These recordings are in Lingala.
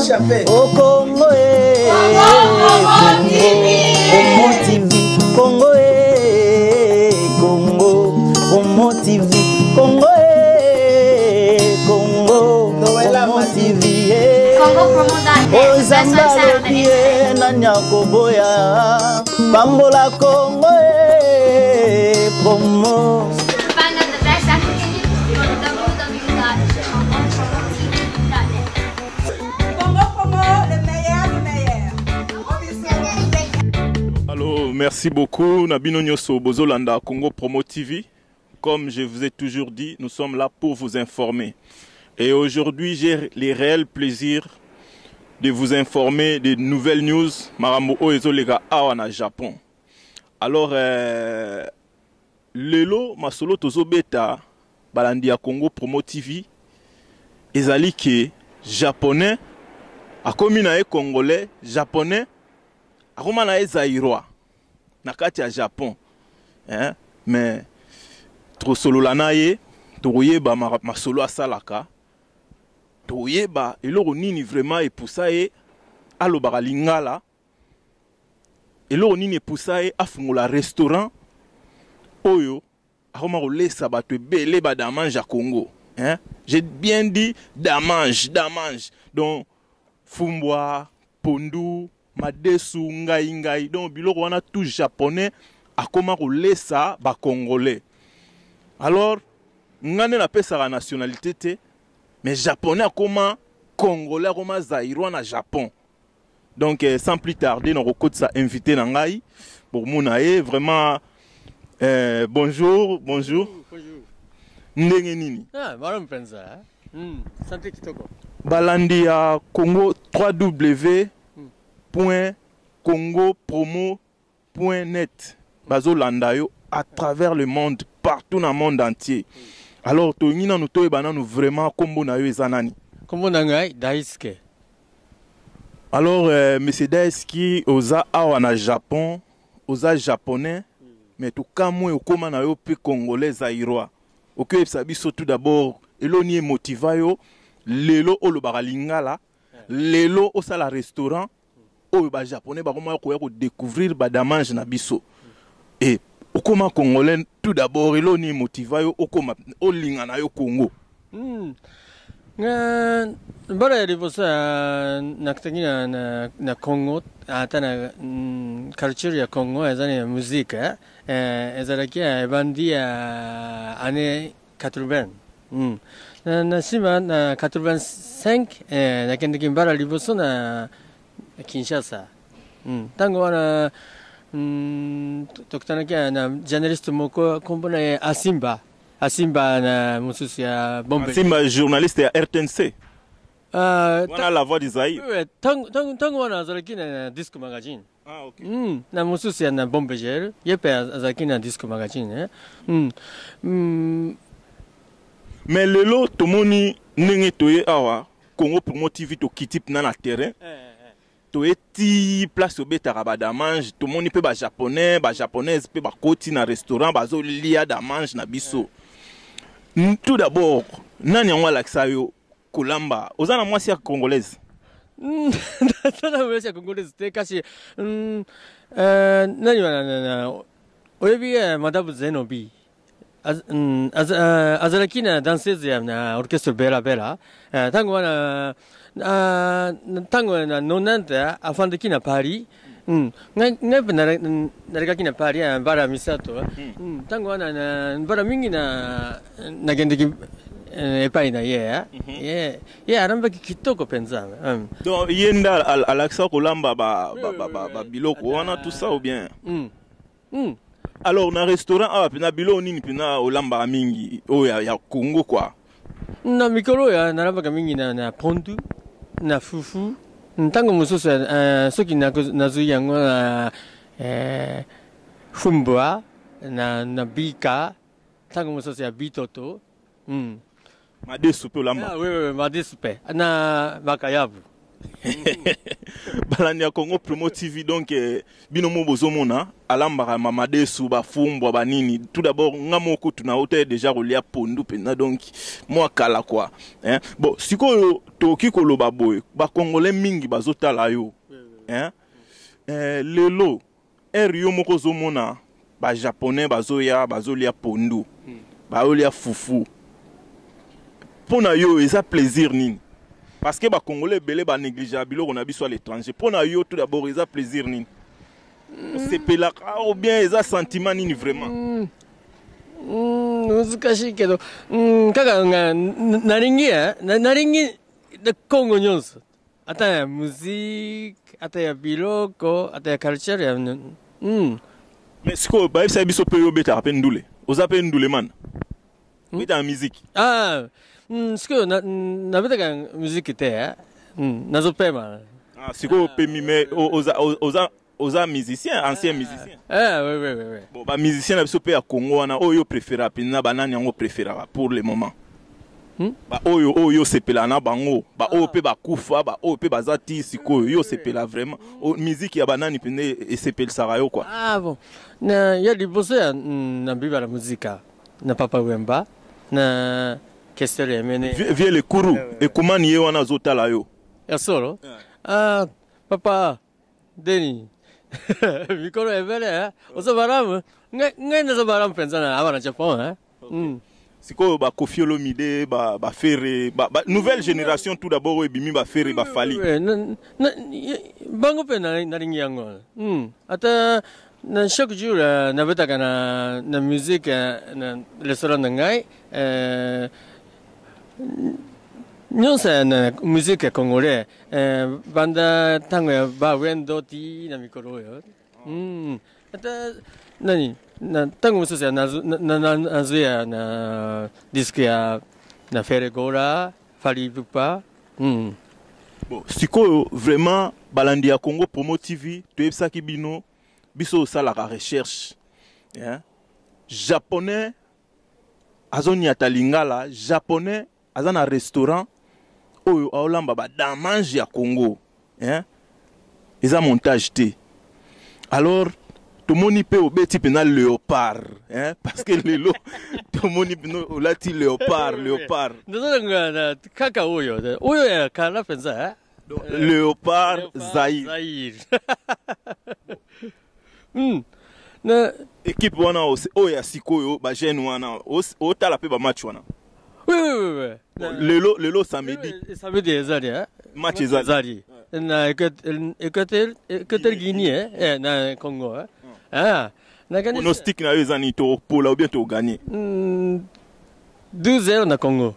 Au Congo, Congo TV, Congo, Congo, Congo TV, Congo, Congo, Congo TV, oh Zambalo die na nyakoboya, Bambola Congo, promo. Merci beaucoup, Nabino Nyoso, Bozolanda, Congo Promo TV. Comme je vous ai toujours dit, nous sommes là pour vous informer. Et aujourd'hui, j'ai le réel plaisir de vous informer des nouvelles news. Marambo Oezolega Awana Japon. Alors, Lelo, Masolo Tozo Beta, Balandia Congo Promo TV, ezali ke japonais, akomi na e congolais, japonais, akoma na e zaïrois. Nakati ya Japon, hein? Mais trop solo lanaye, toyeba masolo asalaka, toyeba eloko nini vraiment epusa ye alobaka lingala, eloko nini epusa ye afungola restaurant oyo akoma kolesa bato ebele ba damange à Congo, hein? J'ai bien dit damange, donc fumbwa, pondu, madesu, ngai, donc biloko wana tout japonais akoma kolesa ba congolais. Alors ngane na pesa la nationalité te, mais japonais akoma congolais akoma zaïrois na Japon. Donc sans plus tarder, on recode ça invité na ngai pour monae vraiment bonjour. Ndenge nini? Ah, maram penza. Santé kitoko. Balandi ya Congo www.congopromo.net. Bazolanda yo à travers le monde, partout dans le monde entier. Alors toyina no toyebana no vraiment kombo na yo ezanani. Kombo na ngai Daisuke. Alors monsieur Daisuke oza awa na Japon, oza japonais, mais tout kamwe okoma na yo pe congolais zaïrois. Ok, biso tout d'abord, eloni motiva yo, lelo olobaka lingala, lelo osala restaurant, oyo ba japonais bakoma koya ko découvrir ba damange na biso. Et okoma congolais tout d'abord, eloni motiva yo okoma olinga na yo Congo. Bara ya ribosa nakutaki na Congo, hata na culture ya Congo, ezani ya muzika, ezalaki ya bandi ya ane 80. Na sima na 85, nakendaki bara ribosa na Kinshasa. Tango wana tokutanaki na journaliste moko kombo na Asimba na mususu ya Bombe. Asimba journaliste ya RTNC. Wana la voix d'Isaïe. Tango wana azalaki na disco magazine. Ah, ok. Na mususu ya na Bombe Gel. Yepe azalaki na disco magazine. Mais lelo tomoni ndenge toye awa Congo Promo TV to kitip na terrain. Toye ti place obetaka ba damange, tomoni pe ba japonais, ba japonaise pe ba koti na restaurant bazo lia damange na biso. Tout d'abord, nani yango alakisa yo kolamba? Oza na mwasi ya congolaise? Tana mwasi ya congolaise te kasi nani wana oyebi Madame Zenobi azalaki na danseuse ya na orchestre Bela tango wana tango na 90 afandaki na Paris. Narekaki na Paris bara misato. Tango wana bara mingi na nagendeki epai na ye. Ye arambaki kitoko penza. Donc yenda alakisa kolamba ba biloko wana tout ça ou bien? Alors na restaurant awa pina biloko nini pina olamba mingi o ya Congo quoi? Na mikolo ya narambaka mingi na pondu na fufu. Tango mususu soki nazui yango na fumbwa na bika, tango mususu ya bitoto. Madesu pe olamba? Oui, madesu pe. Na makayabu. balandi ya Congo Promo TV donc bino mo bozomona alambaka mamadesu bafumbwa banini tout d'abord nga moko tuna hôtel déjà relia pondu pena donc moi kala quoi hein bon sikoyo toki koloba boye ba congolais mingi bazotala yo hein lelo yo moko zomona ba japonais bazolia pondu baolia fufu pona yo eza plaisir nini parce que les Congolais sont négligeables on a à l'étranger. Pour nous, tout d'abord, ils ont plaisir. C'est ou bien ils ont sentiment vraiment.難しいけど、naringi de Congo news. Ata musique, ata biloko, ata culture. Mais ce que vous savez, c'est que vous avez appelé Ndoulé. Vous avez appelé Ndoulé man. Vous avez musique. Ah. Ce que na musique te nazope ma c'est quoi mais aux musiciens anciens musiciens oui bon ba musiciens na biso pe ya Congo wana oyo préféra pina banani yango préféra pour le moment ba oyo sepela na bango ba oyo pe bakufa ba oyo pe bazati sikoyo yo sepela vraiment musique ya banani pina et sepela sarayo quoi ah bon na ya liboso ya na biba la muzika na Papa Wemba na Viens le kourou et comment y est on a zotala yo ya solo ah papa Deni mikoro evele oso baram ngai na zo baram pensa na abana Japon siko ba Koffi Olomide ba Ferré ba nouvelle génération tout d'abord ebimi ba Ferré ba Fally bango pe na ringi yango ata na chaque jour na betaka na musique na restaurant ngai nyonsa na musique congolais banda tango ya ba wendo ti na mikoro yo ata nani na tango mususu na na disque ya na Ferregora Fally Ipupa bon sikoyo vraiment balandi ya Congo Promo TV toyebisaki bino biso sala la recherche hein japonais azoni atalingala japonais azana restaurant oyo aolamba ba damange ya Congo hein eza montage te alors tomoni pe obeti pena léopard hein parce que lelo tomoni pena olati léopard ndozanga kaka oyo ya kala penza léopard Zaïre na équipe wana oya sikoyo ba jeune wana otala pe ba match wana oui lelo samedi ezali match ezali na Equateur Guinée na Congo na pronostic na ezani to pola ou bien to gagner 2-0 na Congo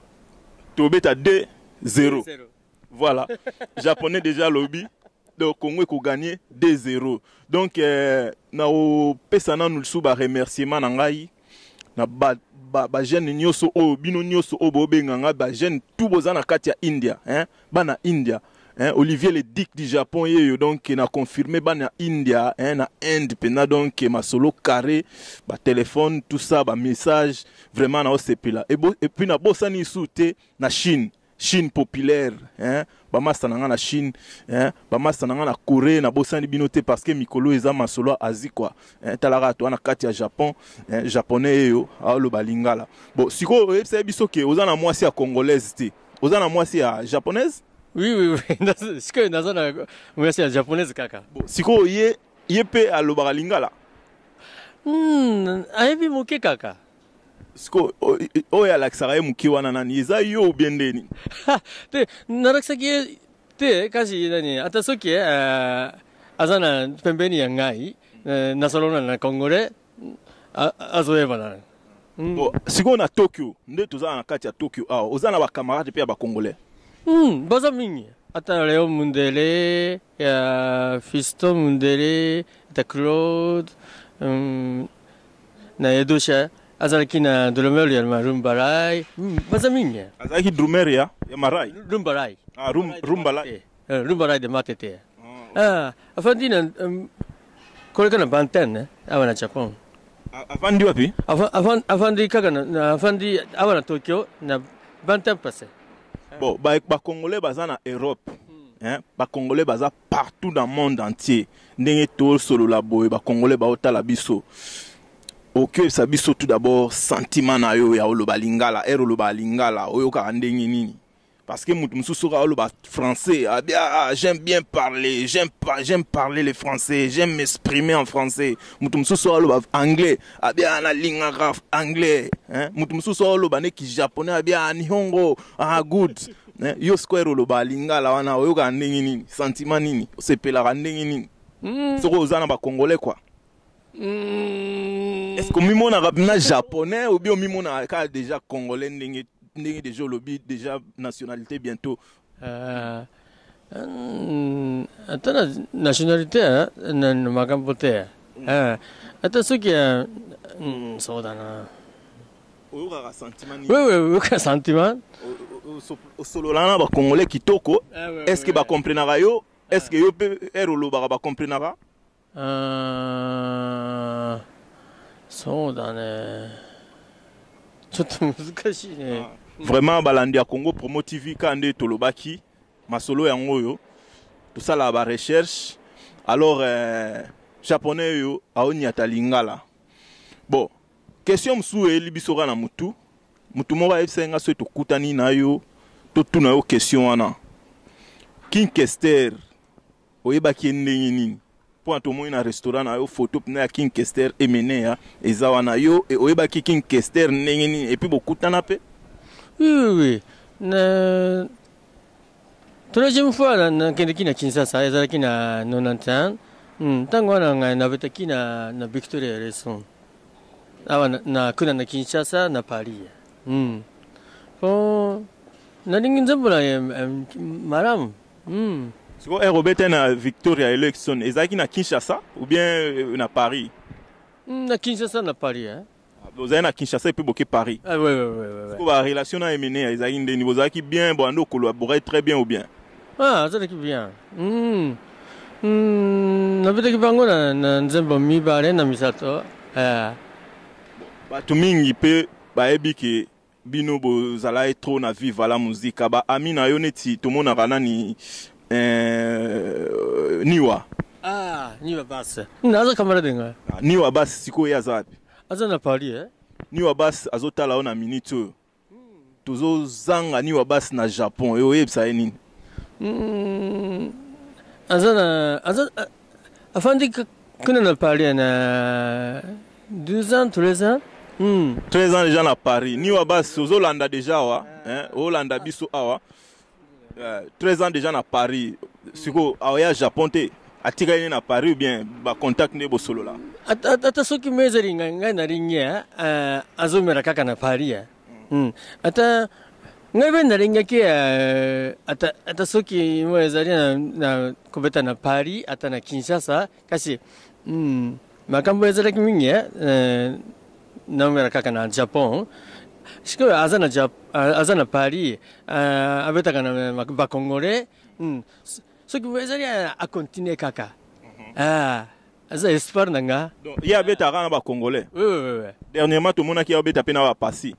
to beta 2-0 voilà japonais déjà lobby donc Congo ko gagner 2-0 donc na o pesana nous sous ba remerciement na ngai na ba jeune nyoso o bino nyoso o bo benganga ba jeune tout bozana kati ya India hein bana India hein Olivier le Dick du Japon yeyo donc na confirmé bana India hein na Inde pena donc ma solo carré ba téléphone tout ça ba message vraiment na o sepela et puis na bosani souté na Chine populaire hein ba masta na na Chine hein ba masta na Corée na bosani binoté parce que mikolo eza masolo Asie quoi hein talaka to na kati ya Japon hein japonais yo alo balingala bon siko epsa biso ke ozana mwasi ya congolaise te ozana mwasi ya japonaise oui siko nazana mwasi ya japonaise kaka bon siko ye pe alo balingala ayebi moke kaka Sko oya laksara ye muki wana nani eza yo biendeni te naraksaki te kashi nani ata soki azana pembeni ya ngai nasolona na Congolais azoeba na siko na Tokyo nde tozana na kati ya Tokyo awa ozana ba camarade pe ya ba Congolais baza mingi ata Leo Mundele ya Fisto Mundele ta Claude na Edosha azalaki na drummer ya Rumbarai baza mingi azalaki drummer ya Marai Rumbarai Rumbarai de Matete afandi na koleka na Banten awa na Japan afandi wapi afandi kaka na afandi awa na Tokyo na Banten passé bon ba Congolais baza na Europe hein, ba congolais baza partout dans le monde entier ndenge to solo la boy ba congolais ba otala biso ok ça biso tout d'abord sentiment na yo ya oloba lingala oloba lingala oyo ka ndenge nini parce que mutu mususu ka oloba français ah bien j'aime bien parler j'aime parler le français j'aime m'exprimer en français mutu mususu oloba anglais ah bien na lingaka anglais hein mutu mususu oloba ne ki japonais ah bien nihongo ah good yo square oloba lingala wana oyo ka ndenge nini sentiment nini sepela ka ndenge nini soko ozana ba congolais quoi. Est-ce que mimo na japonais ou bien mimo na ka déjà congolais ndenge déjà lobby déjà nationalité bientôt attends nationalité na makambote attends ce qui so dana oyo ka sentiment ni oui ka sentiment solo lana ba congolais kitoko est-ce que ba comprendre yo est-ce que yo pe erolo ba comprendreそうだねちょっと難しいね Vraiment balandi ya Congo Promo TV kande tolobaki masolo yango yo tout ça la ba recherche alors japonais yo aonyata lingala bon question msu eli bisoka na mutu moko esenga so tokutani na yo totuna yo question wana King Kester oyebaki ndenge nini pour tout monde na restaurant na yo photo na King Kester emene ya ezawana yo oyebaki King Kester ndenge nini et puis bokutana pe oui na troisième fois na kende kina Kinshasa ezala kina 90 tango wana ngai na beta kina na Victoria Restaurant awa na kuna na Kinshasa na Paris po na lingi nzambula maram siko Robert na Victoria election ezaki na Kinshasa ou bien na Paris na Kinshasa na Paris vous avez na Kinshasa et puis boké Paris ah ouais la relation na emene ezaki ndeni vous avez bien bon ando collaborer très bien ou bien ah ça qui bien na beta ki bango na nzembo mibale na misato bato mingi pe bayebi ke bino bozala trop na vivre la musique ba ami na yo neti to mona kana ni niwa niwa bas naza kamera denga niwa bas siko ya zapi aza na Paris niwa bas azotala ona minute oyo tozo zanga niwa bas na Japon yo yebisa nini aza afandi kuna na Paris na 2 ans 3 ans 13 ans déjà na Paris niwa bas ozolanda déjà wa olanda biso awa 13 ans déjà na Paris siko awa Japon te atika ine na Paris ou bien ba contact ne bo solo la ata soki mezeri ngai na ringia azomera kaka na Paris ata ngai ben na ringia ke ata soki mezeri na kobeta na Paris ata na Kinshasa kasi makambo ezala kimingi naomera kaka na Japon siko aza na Paris abetaka na ba congolais soki ezali a continuer kaka aza espoir nanga ye abetaka na ba congolais oui dernièrement tout monaki abeta pe na ba pasi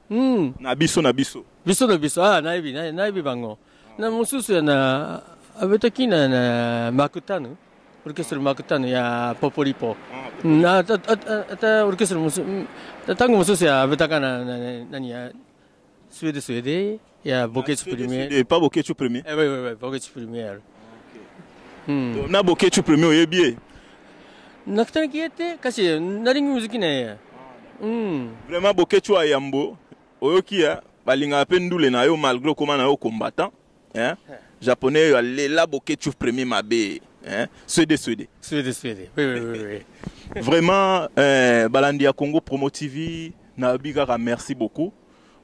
na biso naibi bango na mususu na abetaki na makutano orchestre makutano ya Popolipo na ata orchestre tango mususu ya abetaka na nani ya Suède ya Boketu premier et pas Boketu premier oui Boketu premier na Boketu premier oyebie nakutana kiete kasi nalingi muziki na ye vraiment Boketu ayambo oyoki ya balinga pe ndule na yo malgré comment na yo combattant japonais yo alela Boketu premier mabe Suède oui vraiment balandi ya Congo Promo TV na bigaka merci beaucoup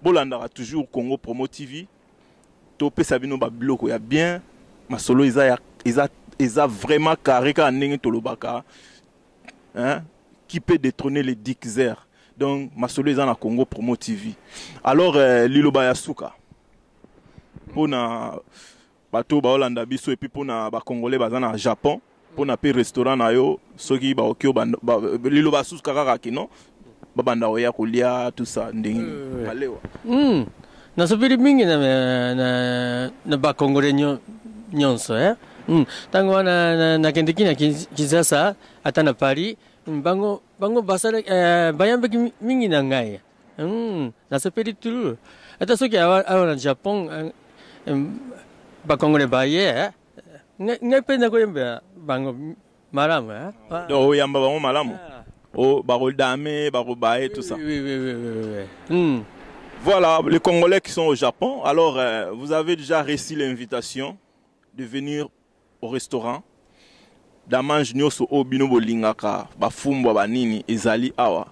bolandaka toujours Congo Promo TV to pesa bino ba bloko ya bien masolo isa vraiment carré ka ndenge tolobaka qui peut détrôner les Dixer donc masolo isa na Congo Promo TV alors liloba ya suka pona bato ba Holanda biso et puis pona ba congolais baza na Japon pona pe restaurant na yo soki ba okyo liloba suka kaka kino babanda oya kolia tout ça ndenge alewa na sobiri mingi na ba congolais nyonso ntango wana nakendeki na Kinshasa ata na Paris bango basala bayambaki mingi na ngai nasepeli tulu ata soki awa na Japon bakongole baye ngai mpe nakoyemba bango malamu donc oyamba bango malamu barodame barobaye tout ça. Oui. Voilà, les Congolais qui sont au Japon, alors vous avez déjà reçu l'invitation de venir au restaurant. Damange nyoso obino bolingaka bafumbo banini ezali awa.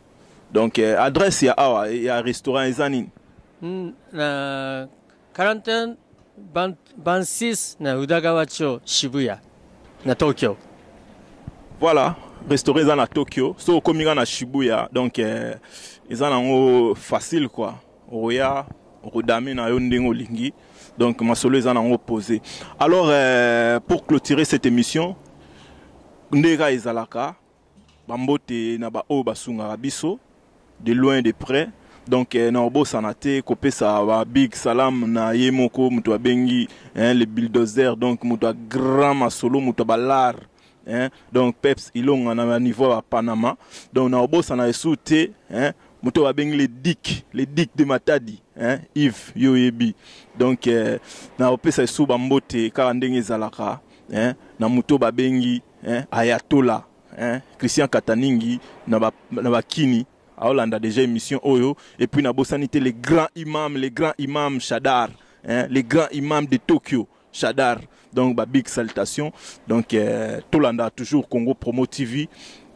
Donc adresse ya awa ya restaurant ezanini. Na 41 26 na Udagawacho Shibuya na Tokyo. Voilà, restaurant eza na Tokyo. So kominga na Shibuya, donc eza nango facile quoi. Oya rodame na yo ndenge olingi. Donc masolo eza nango posé. Alors pour clôturer cette émission, ndeka ezalaka bambote na ba o basunga biso de loin de près. Donc na obo sanate kopesa ba big salam na yemoko muto bengi le bulldozer, donc muto grand masolo muto balar donc peps ilonga na niveau à Panama. Donc na obo sana esute muto bengi les dick de Matadi Yves Yoyebi. Donc na opesa su bambote ka ndenge zalaka na muto bengi Ayatollah Christian Kataningi na ba kini Hollande a déjà émission Oyo, et puis na bosanité les grands imams Shadar, les grands imams de Tokyo Shadar. Donc bah big salutation. Donc Tolanda toujours Congo Promo TV.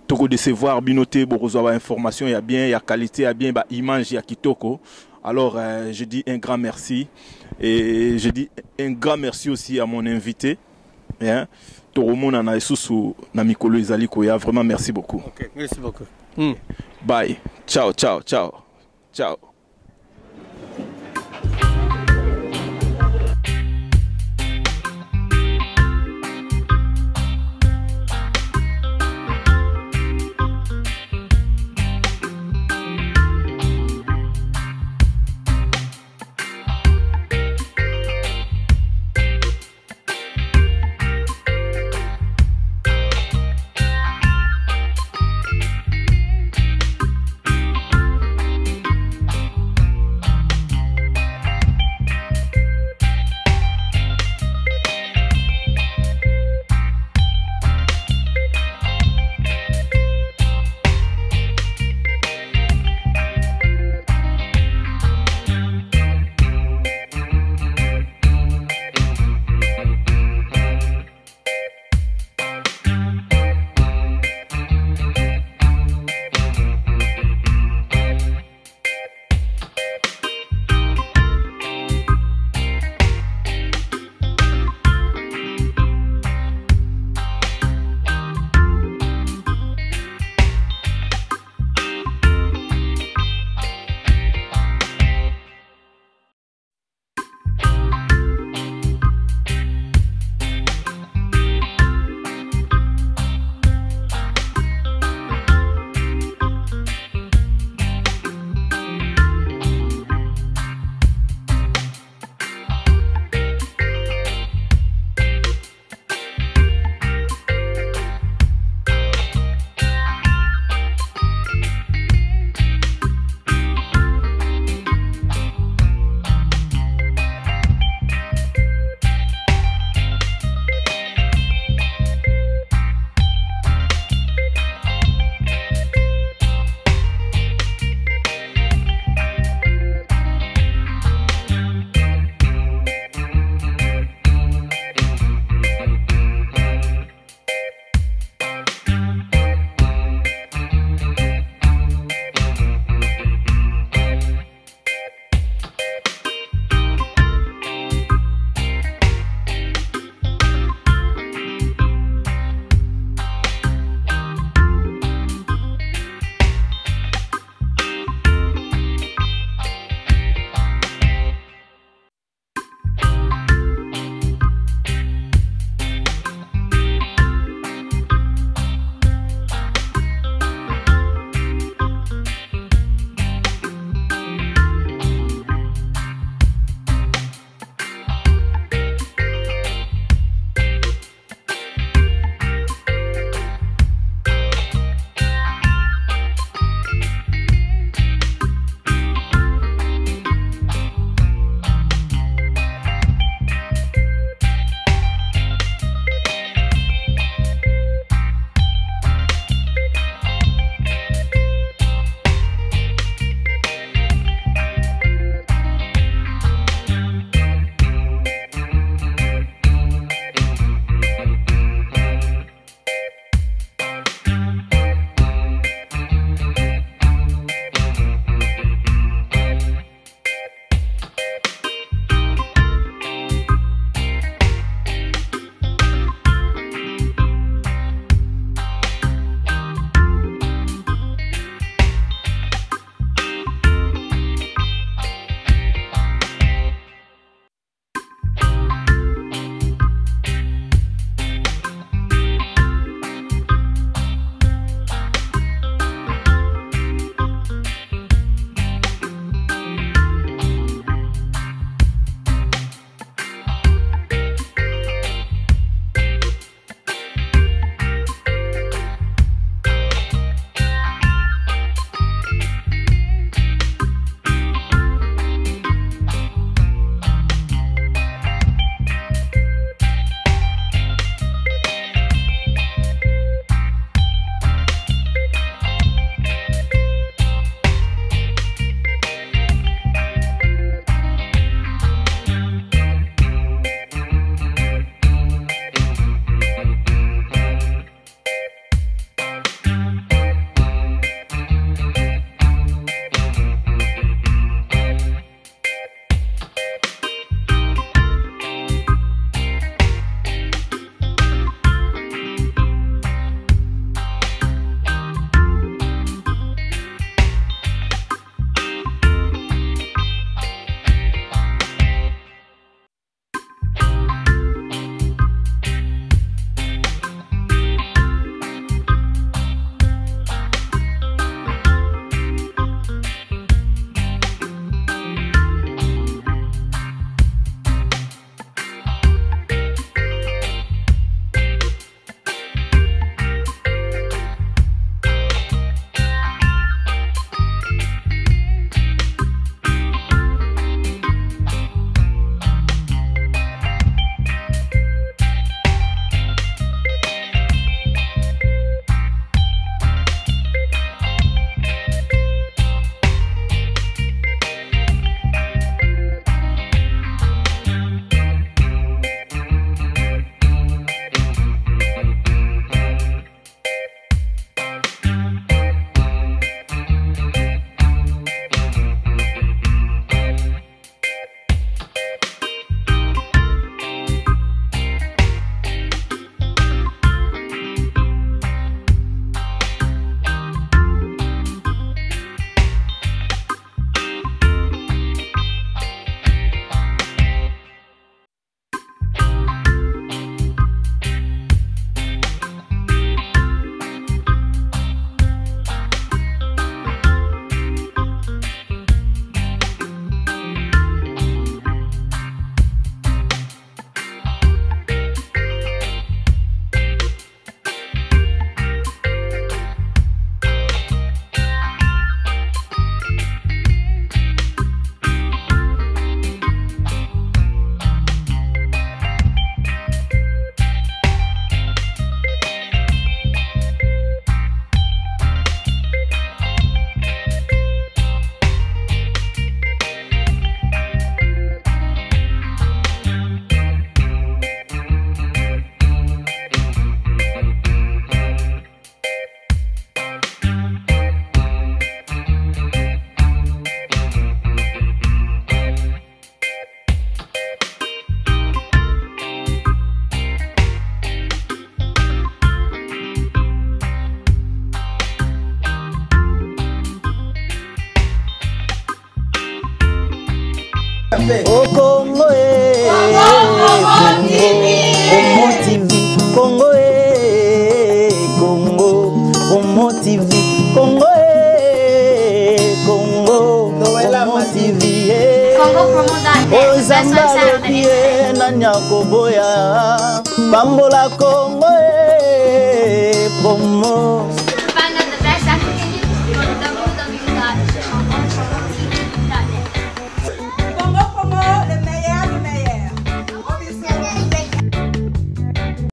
Toko de se voir binoté pour recevoir information, il y a bien, il y a qualité, il y a bien bah image, il y a kitoko. Alors je dis un grand merci et je dis un grand merci aussi à mon invité. Toromona na Esusu na Mikolo Ezali Koya, vraiment merci beaucoup. OK, merci beaucoup. Bye. Ciao, ciao, ciao. Ciao. Oh Congo Congo TV Congo Congo Congo TV Congo Congo Congo TV Ozamba lobie na nyakoboya Bambola Congo promo